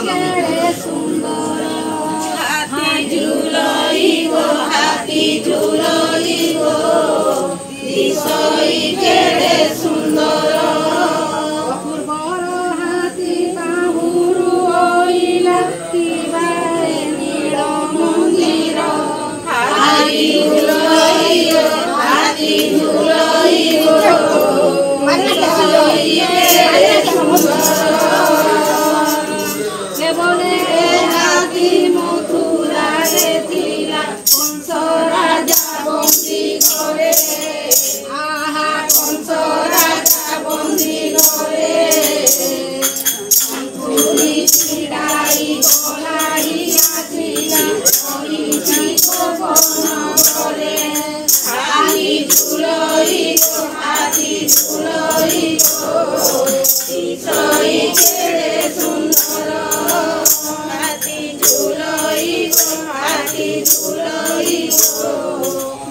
केड़े सुंदर हाथी झूलइबो हाथी झूलइबो दिसई केड़े सुंदर अपूर्वर हाथी बाहुरु ओइला तिबारे नील मंदिर हाथी झूलइबो हाथी झूलइबो दिसई केड़े सुंदर बोले हाथी मथुरा रे थिला कंस राजा बंदी करे आहा कंस राजा बंदी करे पुरी छिड़ाई गलाई आथिला कहिछि पवन करे हाथी झूलइबो हाथी झूलइबो दिसई केड़े सुंदर हाथी झूलइबो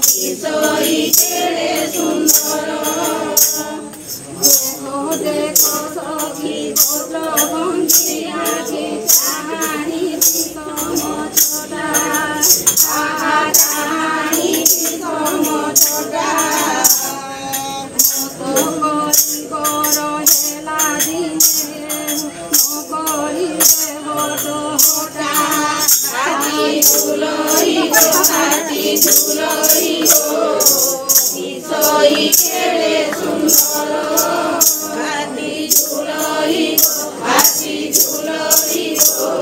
दिसई केड़े सुंदर देखो सखी बंदी आगे चाहानी समझदा आहा चाहानी समझदा हेला दिने नकरी हाथी झूलइबो दिसई केड़े सुंदर हाथी झूलइबो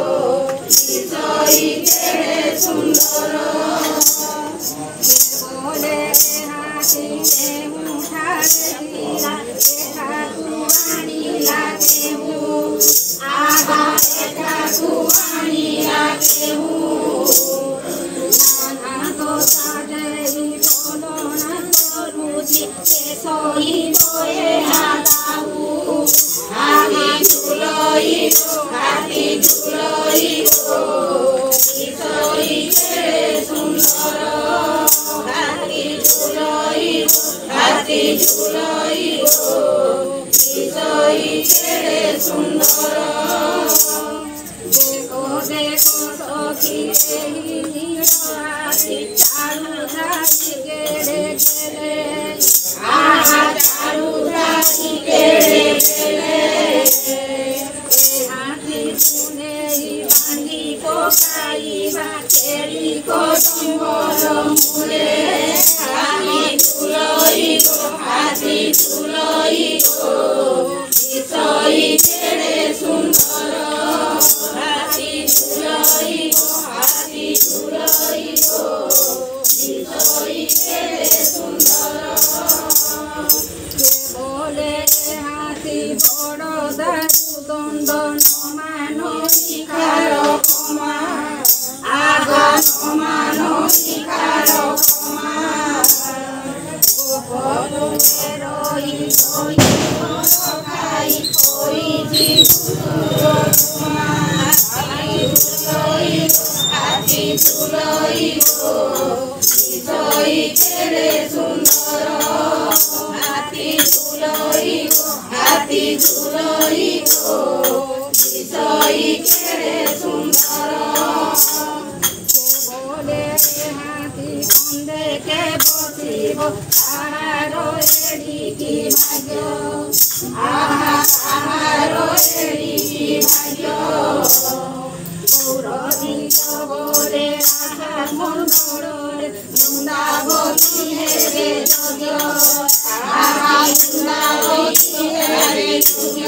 दिसई केड़े सुंदर बोले हाथी के मुठारे दिला एठाकु आनिला केहु आहा एठाकु आनिला केहु नाना तो साडेई बोलना करुछि केसई बोए हादाऊ हाथी झूलइबो दिसई केड़े सुंदर हाथी झूलइबो दिसई केड़े सुंदर देखो देखो सखी एही हाथी चारु धारी केड़े केड़े आहा चारु धारी केड़े केड़े हाथी सुनेई बांधी पकाइबा केड़ी कदम्बर मूले हाथी झूलइबो दिसई केड़े सुंदर हाथी झूलइबो दिसई केड़े सुंदर बोले हाथी बड़ दारू दंड नमानो शिकार क्षमा आगा नमानो शिकार क्षमा रही खाई कहिछि हाथी झूलइबो दिसई केड़े सुंदर हाथी झूलइबो दिसई केड़े सुंदर बोले हाथी कंदे के बसिबो ताहारो एडिकी भाग्य आहा ताहारो एडिकी भाग्य गौरवी बोले आशा मनोरे वृंदावती हेरे यज्ञ आहा वृंदावती हेरे यज्ञ